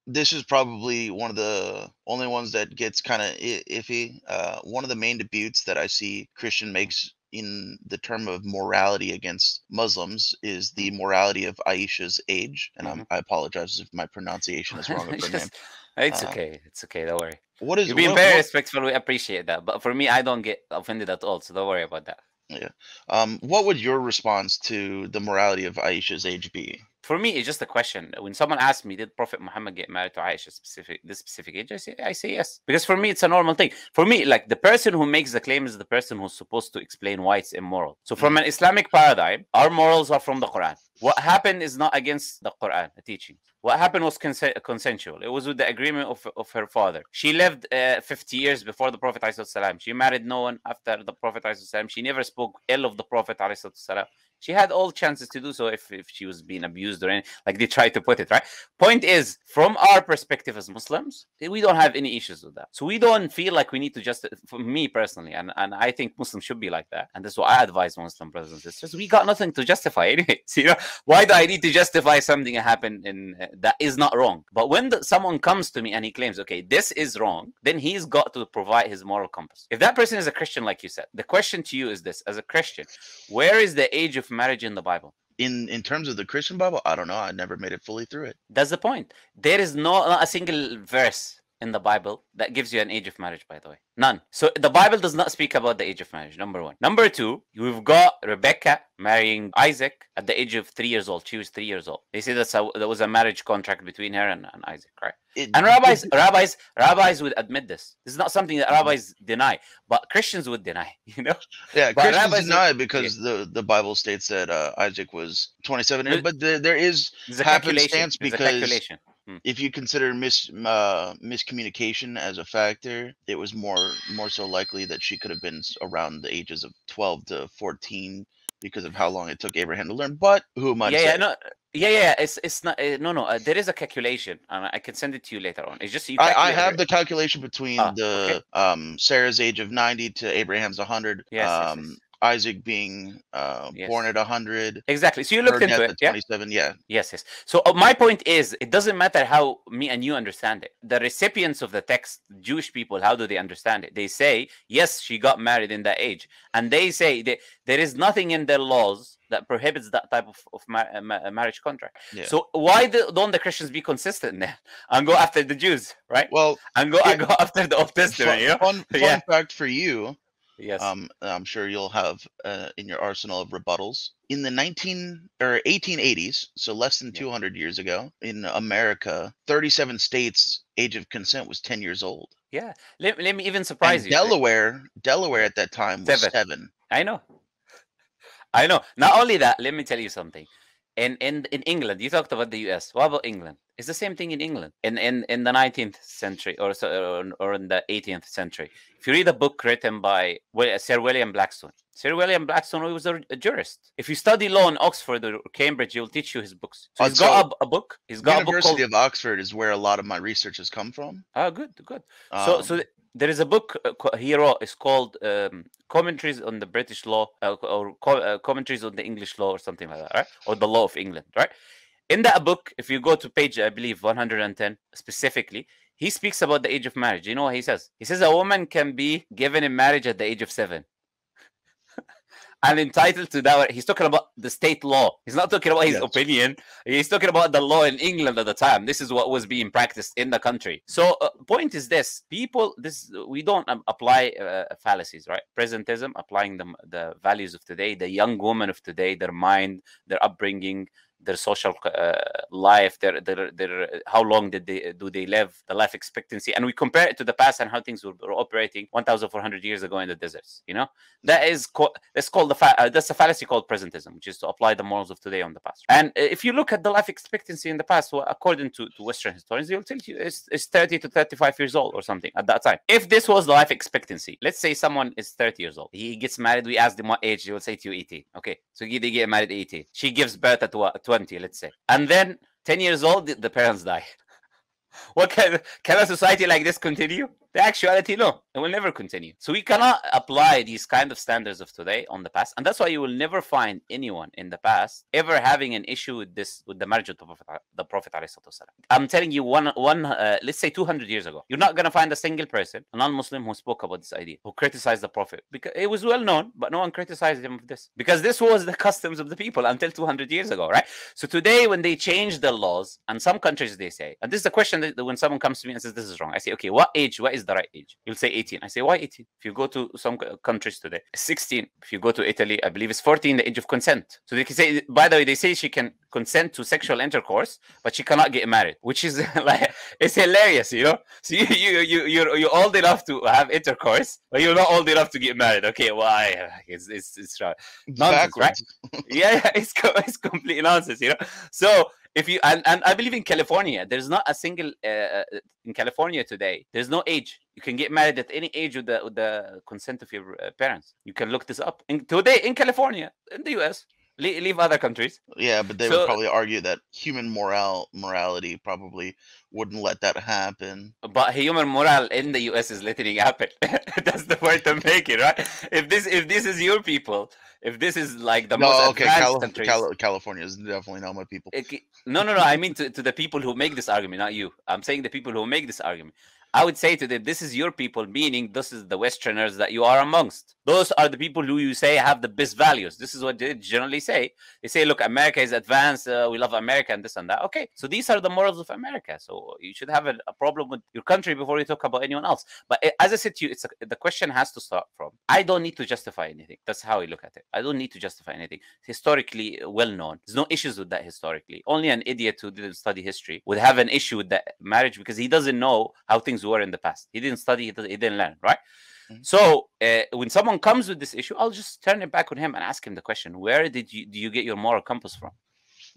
this is probably one of the only ones that gets kind of iffy. One of the main debates that I see Christian Mm, makes in the term of morality against Muslims is mm, the morality of Aisha's age. And mhm. I apologize if my pronunciation is wrong of her name. Just, it's Uh, okay. It's okay. Don't worry. what is You're being very what? respectful. We appreciate that. But for me, I don't get offended at all. So don't worry about that. Yeah. What would your response to the morality of Aisha's age be? For me, it's just a question. When someone asks me, did Prophet Muhammad get married to Aisha this specific age? I say yes. Because for me, it's a normal thing. For me, like the person who makes the claim is the person who's supposed to explain why it's immoral. So from Mhm. an Islamic paradigm, our morals are from the Quran. What happened is not against the Quran, the teaching. What happened was consensual. It was with the agreement of her father. She lived 50 years before the Prophet ﷺ. She married no one after the Prophet ﷺ. She never spoke ill of the Prophet ﷺ. She had all chances to do so if she was being abused or anything, like they try to put it, right? Point is, from our perspective as Muslims, we don't have any issues with that. So we don't feel like we need to just, for me personally, and I think Muslims should be like that. And that's what I advise Muslim brothers and sisters. We got nothing to justify anyway. Why do I need to justify something that happened that is not wrong? But when someone comes to me and he claims, okay, this is wrong, then he's got to provide his moral compass. If that person is a Christian, like you said, the question to you is this: as a Christian, where is the age of marriage in the Bible? In terms of the Christian Bible, I don't know. I never made it fully through it. That's the point. There is not a single verse in the Bible that gives you an age of marriage, by the way. None. So the Bible does not speak about the age of marriage, number one. Number two, we've got Rebecca marrying Isaac at the age of 3 years old. She was 3 years old. They say that was a marriage contract between her and Isaac, right? It, And rabbis would admit this. This is not something that rabbis deny, but Christians would deny, Yeah, But Christians rabbis would, deny it yeah. because the Bible states that Isaac was 27 years, But but there is there's a calculation. happenstance There's a because calculation. Hmm. if you consider miscommunication as a factor, it was more so likely that she could have been around the ages of 12 to 14 because of how long it took Abraham to learn. But who am I to Yeah, say? yeah, no, yeah. It's not. No, no. There is a calculation, and I can send it to you later on. It's just you I calculate have her. the calculation between Ah, okay. the Sarah's age of 90 to Abraham's 100, Yes, yes, yes, Isaac being born yes. at 100, Exactly. So you her looked into death it, at yeah? 27. Yeah, Yes, yes. So my point is, it doesn't matter how me and you understand it. The recipients of the text, Jewish people, how do they understand it? They say, yes, she got married in that age, and they say that there is nothing in their laws that prohibits that type of marriage contract. yeah. So why don't the Christians be consistent then and go after the Jews, right? Well, And go here, and go after the Old Testament, fun Yeah. fact for you. Yes. I'm sure you'll have in your arsenal of rebuttals. In the 19 or 1880s, so less than Yeah. 200 years ago, in America, 37 states age of consent was 10 years old, Yeah. Let me even surprise and you. Delaware Yeah. at that time was 7. 7. I know. I know. Not only that, let me tell you something. In England, you talked about the US. What about England? It's the same thing in England in the 19th century or in the 18th century. If you read a book written by Sir William Blackstone, Sir William Blackstone was a jurist. If you study law in Oxford or Cambridge, he'll teach you his books. So he's So got a book. He's got a book University called of Oxford is where a lot of my research has come from. Good, good. So Um, there is a book here. It's called Commentaries on the British Law or Commentaries on the English Law or something like that, right? Or the Law of England, right? In that book, if you go to page, I believe 110 specifically, he speaks about the age of marriage. You know what he says? He says a woman can be given in marriage at the age of 7 and entitled to that. He's talking about the state law. He's not talking about his yes. opinion. He's talking about the law in England at the time. This is what was being practiced in the country. So, point is this: people, this we don't apply fallacies, right? Presentism, applying the values of today, the young woman of today, their mind, their upbringing, their social life, their how long do they live, the life expectancy, and we compare it to the past and how things were operating 1,400 years ago in the deserts. That's called that's a fallacy called presentism, which is to apply the morals of today on the past. And if you look at the life expectancy in the past, well, according to Western historians, they'll tell you it's 30 to 35 years old or something at that time. If this was the life expectancy, let's say someone is 30 years old, he gets married, we ask them what age, he will say to you 18. Okay, so they get married at 18. She gives birth at what, 20, let's say. And then 10 years old, the parents die. What can a society like this continue? The actuality, no, it will never continue. So we cannot apply these kind of standards of today on the past, and that's why you will never find anyone in the past ever having an issue with this, with the marriage of the Prophet ﷺ. I'm telling you, let's say 200 years ago, you're not gonna find a single person, a non-Muslim, who spoke about this idea, who criticized the Prophet, because it was well known, but no one criticized him of this, because this was the customs of the people until 200 years ago, right? So today, when they change the laws, and some countries they say, and this is the question that when someone comes to me and says this is wrong, I say, okay, what is the right age? You'll say 18. I say, why 18? If you go to some countries today, 16. If you go to Italy, I believe it's 14, the age of consent. So they can say, by the way, they say she can consent to sexual intercourse, but she cannot get married, which is like, it's hilarious, you know? So you're old enough to have intercourse, but you're not old enough to get married. Okay, why? It's nonsense, right? Yeah, it's complete nonsense, you know? So if you and I believe in California, there's not a single in California today. There's no age. You can get married at any age with the consent of your parents. You can look this up. Today in California, in the U.S., leave other countries. Yeah, but they would probably argue that human morality probably wouldn't let that happen. But human morale in the U.S. is letting it happen. That's the point I'm making, right? If this is your people, if this is like the most advanced countries, California is definitely not my people. No. I mean to the people who make this argument, not you. I'm saying the people who make this argument. I would say to them, this is your people, meaning this is the Westerners that you are amongst. Those are the people who you say have the best values. This is what they generally say. They say, look, America is advanced. We love America and this and that. Okay, so these are the morals of America. So you should have a problem with your country before you talk about anyone else. But as I said to you, the question has to start from, I don't need to justify anything. That's how I look at it. I don't need to justify anything. It's historically well known. There's no issues with that historically. Only an idiot who didn't study history would have an issue with that marriage because he doesn't know how things were in the past. He didn't study, he didn't learn, right? Mm-hmm. So when someone comes with this issue, I'll just turn it back on him and ask him the question, where do you get your moral compass from?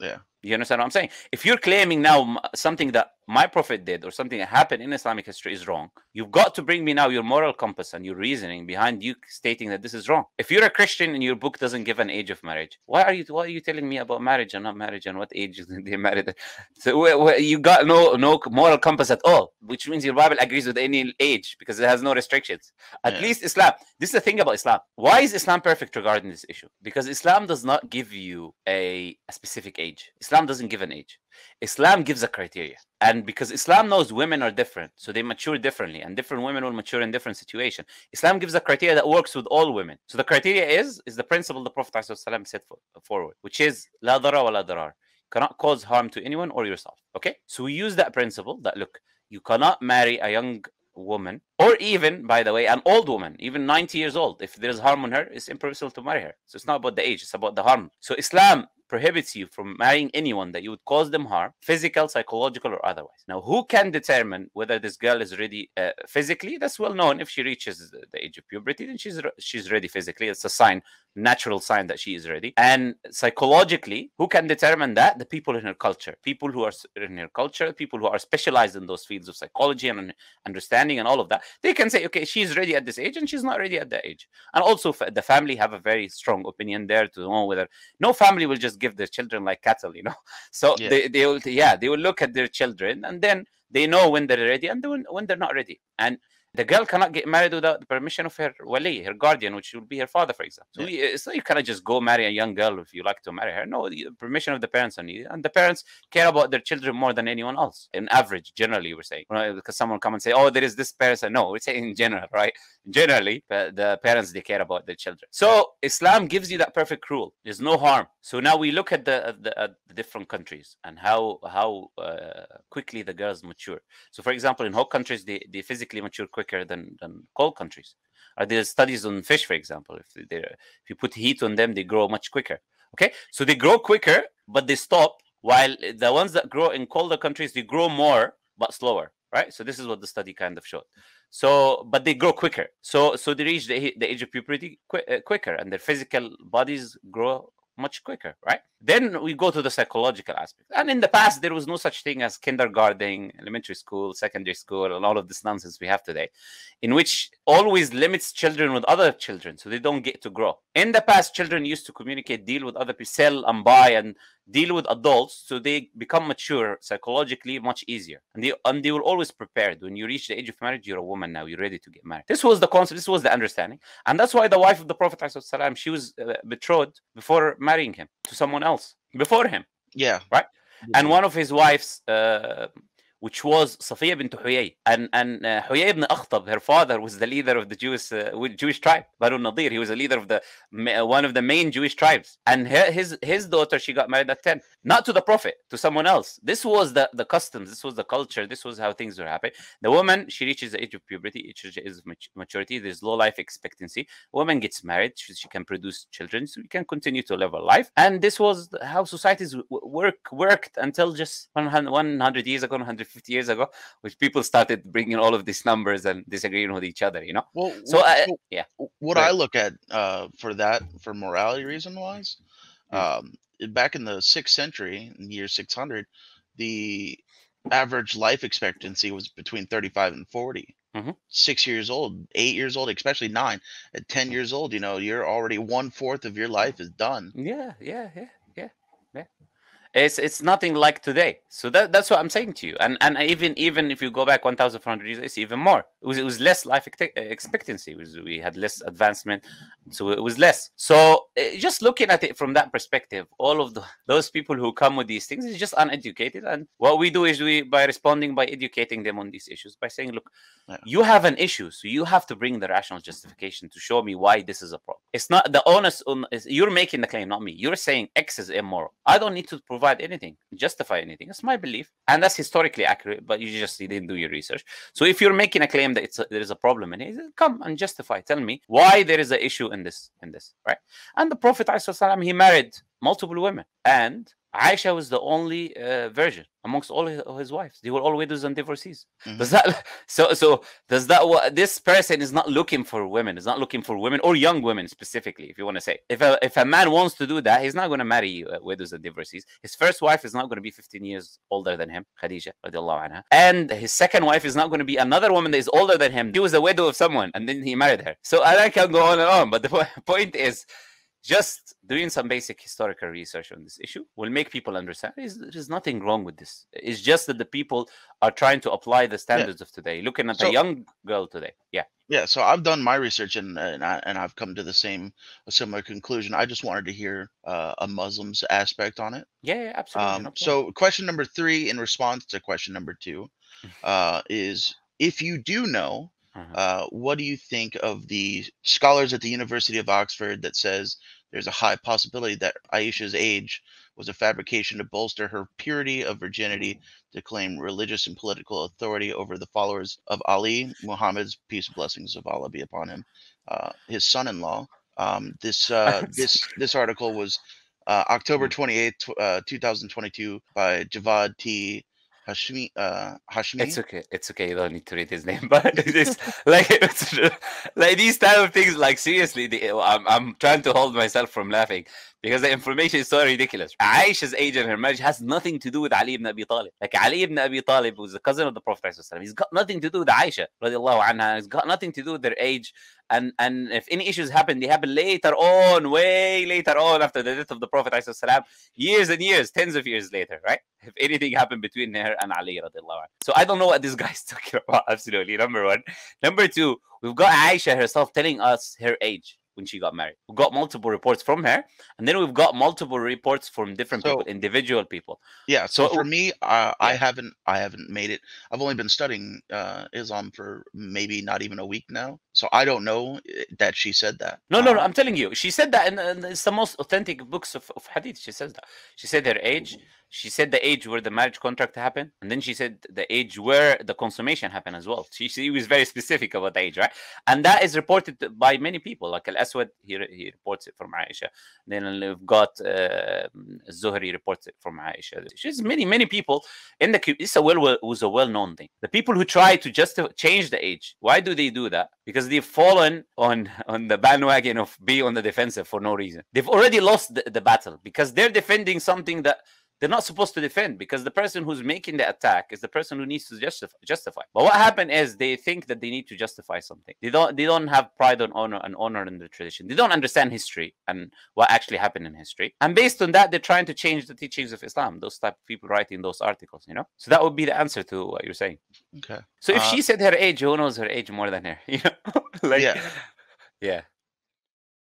Yeah. You understand what I'm saying? If you're claiming now something that my prophet did or something that happened in Islamic history is wrong, you've got to bring me now your moral compass and your reasoning behind you stating that this is wrong. If you're a Christian and your book doesn't give an age of marriage, why are you telling me about marriage and not marriage and what age they married? So you got no moral compass at all, which means your Bible agrees with any age because it has no restrictions. At least Islam. This is the thing about Islam. Why is Islam perfect regarding this issue? Because Islam does not give you a specific age. Islam doesn't give an age. Islam gives a criteria. And because Islam knows women are different, so they mature differently, and different women will mature in different situations. Islam gives a criteria that works with all women. So the criteria is the principle the Prophet ﷺ set forward, which is la dara wa la darar. Cannot cause harm to anyone or yourself. Okay? So we use that principle that, look, you cannot marry a young woman, or even, by the way, an old woman, even 90 years old. If there's harm on her, it's impermissible to marry her. So it's not about the age, it's about the harm. So Islam prohibits you from marrying anyone that you would cause them harm, physical, psychological, or otherwise. Now, who can determine whether this girl is ready physically? That's well known. If she reaches the age of puberty, then she's ready physically. It's a sign, natural sign that she is ready. And psychologically, who can determine that? The people in her culture. People who are in her culture, people who are specialized in those fields of psychology and understanding and all of that, they can say, okay, she's ready at this age and she's not ready at that age. And also the family have a very strong opinion there to know whether no family will just give their children like cattle, you know. So they will look at their children and then they know when they're ready and when they're not ready. And the girl cannot get married without the permission of her wali, her guardian, which will be her father, for example. So you cannot just go marry a young girl if you like to marry her. No, the permission of the parents are needed. And the parents care about their children more than anyone else. In average, generally, we're saying. Right? Because someone come and say, oh, there is this parent. No, we're saying in general, right? Generally, the parents, they care about their children. So Islam gives you that perfect rule. There's no harm. So now we look at the different countries and how quickly the girls mature. So, for example, in hot countries, they physically mature quicker than cold countries. There studies on fish, for example. If you put heat on them, they grow much quicker. Okay, so they grow quicker, but they stop. While the ones that grow in colder countries, they grow more but slower. Right. So this is what the study kind of showed. So, but they grow quicker. So they reach the age of puberty quicker, and their physical bodies grow much quicker, right? Then we go to the psychological aspect. And in the past, there was no such thing as kindergarten, elementary school, secondary school, and all of this nonsense we have today, in which always limits children with other children, so they don't get to grow. In the past, children used to communicate, deal with other people, sell and buy, and deal with adults so they become mature psychologically much easier. And they will always prepared. When you reach the age of marriage, you're a woman now. You're ready to get married. This was the concept. This was the understanding. And that's why the wife of the Prophet ﷺ, she was betrothed before marrying him to someone else before him. Yeah. Right? And one of his wives, which was Safiya bint Huyay. And Huyay ibn Akhtab, her father, was the leader of the Jewish tribe, Banu Nadir. He was a leader of one of the main Jewish tribes. And his daughter, she got married at 10. Not to the Prophet, to someone else. This was the customs. This was the culture. This was how things were happening. The woman, she reaches the age of puberty, age of maturity. There's low life expectancy. A woman gets married. She can produce children. So we can continue to live a life. And this was how societies worked until just 100 years ago, 150 years ago, which people started bringing all of these numbers and disagreeing with each other, Well, yeah. What I look at for morality reason wise, back in the 6th century, in the year 600, the average life expectancy was between 35 and 40. 6 years old, 8 years old, especially 9. At 10 years old, you're already 1/4 of your life is done. Yeah. It's nothing like today. So that's what I'm saying to you. And even if you go back 1,400 years, it's even more. It was less life expectancy. We had less advancement, so it was less. So just looking at it from that perspective, all of those people who come with these things is just uneducated. And what we do is by educating them on these issues, by saying, look, you have an issue, so you have to bring the rational justification to show me why this is a problem. It's not the onus on. You're making the claim, not me. You're saying X is immoral. I don't need to provide anything, justify anything. It's my belief, and that's historically accurate, but you didn't do your research. So if you're making a claim that there is a problem in it, come and justify. Tell me why there is an issue in this, right? And the Prophet ﷺ, he married multiple women, and Aisha was the only virgin amongst all his wives. They were all widows and divorcees. Does that does that this person is not looking for women? Is not looking for women or young women specifically. If you want to say, if a man wants to do that, he's not going to marry widows and divorcees. His first wife is not going to be 15 years older than him, Khadija radiallahu anha, and his second wife is not going to be another woman that is older than him. She was a widow of someone, and then he married her. So I can go on and on, but the point is, just doing some basic historical research on this issue will make people understand there's nothing wrong with this. It's just that the people are trying to apply the standards of today, looking at the young girl today. Yeah, so I've done my research and I've come to a similar conclusion. I just wanted to hear a Muslim's aspect on it. Yeah, absolutely. So question number 3 in response to question number 2 is, if you do know, what do you think of the scholars at the University of Oxford that says there's a high possibility that Aisha's age was a fabrication to bolster her purity of virginity, to claim religious and political authority over the followers of Ali, Muhammad's peace and blessings of Allah be upon him, his son-in-law? This article was October 28th, 2022 by Javad T. Hashmi. It's okay. You don't need to read his name, but it's like these type of things. Like seriously, I'm trying to hold myself from laughing because the information is so ridiculous. Aisha's age and her marriage has nothing to do with Ali ibn Abi Talib. Like Ali ibn Abi Talib was the cousin of the Prophet ﷺ. He's got nothing to do with Aisha radiallahu anha. He's got nothing to do with their age. And if any issues happen, they happen later on, way later on, after the death of the Prophet ﷺ, years and years, tens of years later, right? If anything happened between her and Ali radiallahu anha. So I don't know what this guy's talking about, absolutely, number one. Number two, we've got Aisha herself telling us her age when she got married. We've got multiple reports from her, and then we've got multiple reports from different people, individual people. Yeah. So for me, I haven't made it. I've only been studying Islam for maybe not even a week now, so I don't know that she said that. No. I'm telling you, she said that, and it's the most authentic books of hadith. She says that. She said her age. She said the age where the marriage contract happened, and then she said the age where the consummation happened as well. She was very specific about the age, right? And that is reported by many people. Like Al-Aswad, he reports it from Aisha. Then we've got Zuhri reports it from Aisha. She's many people in the. This was a well-known thing. The people who try to just change the age, why do they do that? Because they've fallen on the bandwagon of being on the defensive for no reason. They've already lost the battle because they're defending something that they're not supposed to defend, because the person who's making the attack is the person who needs to justify. But what happened is they think that they need to justify something. They don't have pride and honor in the tradition. They don't understand history and what actually happened in history. And based on that, they're trying to change the teachings of Islam. Those type of people writing those articles, you know. So that would be the answer to what you're saying. Okay. So if she said her age, who knows her age more than her? You know, like, Yeah. yeah.